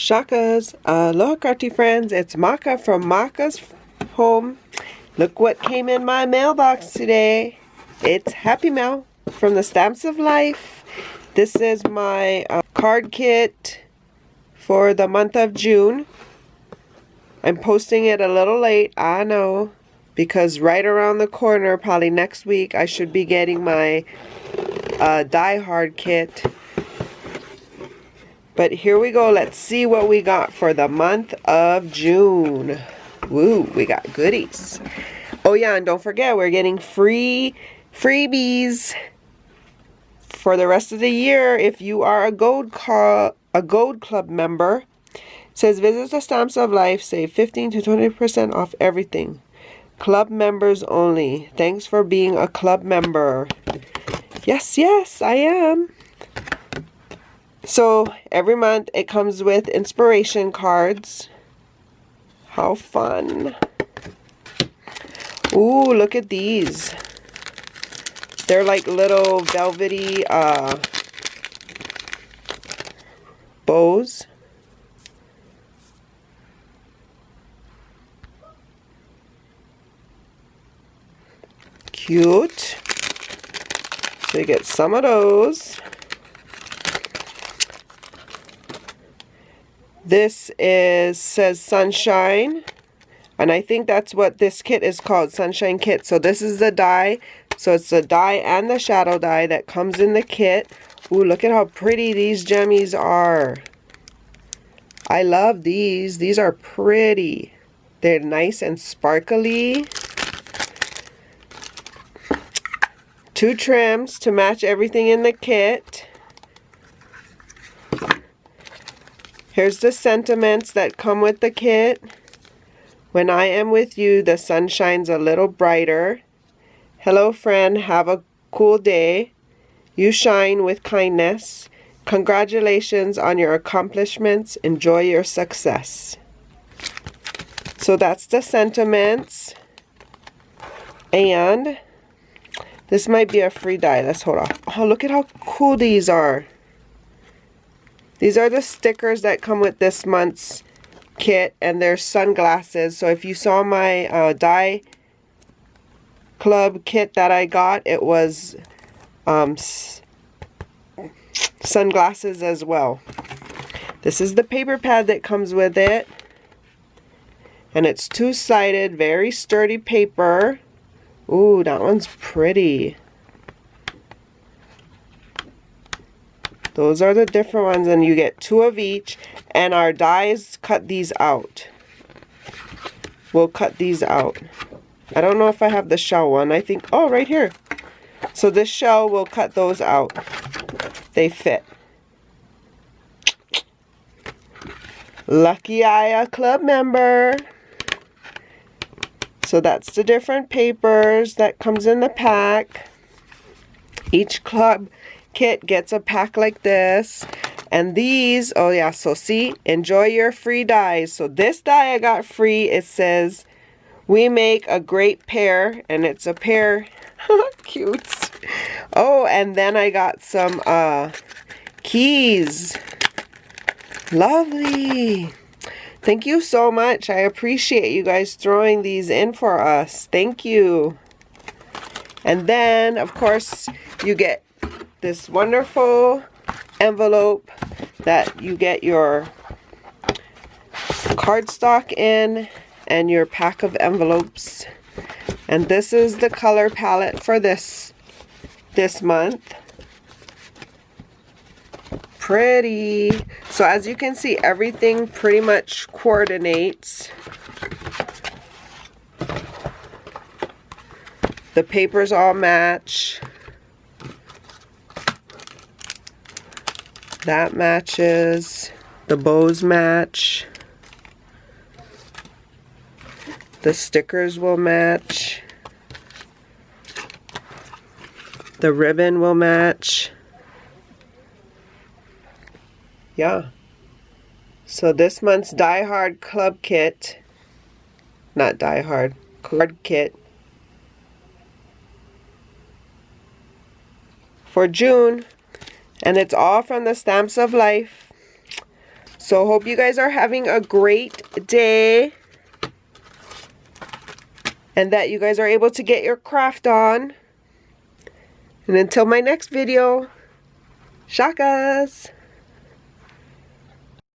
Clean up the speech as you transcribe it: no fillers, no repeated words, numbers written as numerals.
Shakas, aloha crafty friends, it's Maka from Makaz Home. Look what came in my mailbox today. It's Happy Mail from the Stamps of Life. This is my card kit for the month of June. I'm posting it a little late, I know, because right around the corner, probably next week, I should be getting my Die Hard kit. But here we go. Let's see what we got for the month of June. Woo, we got goodies. Oh yeah, and don't forget, we're getting freebies for the rest of the year if you are a Gold Club member. It says visit the Stamps of Life, save 15 to 20% off everything. Club members only. Thanks for being a club member. Yes, yes, I am. So every month it comes with inspiration cards. How fun. Ooh, look at these. They're like little velvety bows. Cute. So you get some of those. This says Sunshine, and I think that's what this kit is called, Sunshine Kit. So this is the die. So it's the die and the shadow die that comes in the kit. Ooh, look at how pretty these gemmies are. I love these. These are pretty. They're nice and sparkly. 2 trims to match everything in the kit. Here's the sentiments that come with the kit. When I am with you, the sun shines a little brighter. Hello, friend. Have a cool day. You shine with kindness. Congratulations on your accomplishments. Enjoy your success. So that's the sentiments. And this might be a free die. Let's hold off. Oh, look at how cool these are. These are the stickers that come with this month's kit, and they're sunglasses. So if you saw my Die Club kit that I got, it was sunglasses as well. This is the paper pad that comes with it, and it's 2-sided, very sturdy paper. Ooh, that one's pretty. Those are the different ones, and you get 2 of each, and our dies cut these out. We'll cut these out. I don't know if I have the shell one. I think, oh, right here. So this shell, we'll cut those out. They fit. Lucky I, a club member. So that's the different papers that comes in the pack. Each club kit gets a pack like this, and these, oh yeah, so see, enjoy your free dies. So this die I got free. It says we make a great pair, and it's a pair. Cute. Oh, and then I got some keys. Lovely. Thank you so much. I appreciate you guys throwing these in for us. Thank you. And then of course you get this wonderful envelope that you get your cardstock in and your pack of envelopes. And this is the color palette for this month. Pretty. So as you can see, everything pretty much coordinates. The papers all match. That matches. The bows match. The stickers will match. The ribbon will match. Yeah. So this month's Die Hard Club Kit, not Die Hard, card kit for June, and it's all from the Stamps of Life. So hope you guys are having a great day. And that you guys are able to get your craft on. And until my next video, shakas!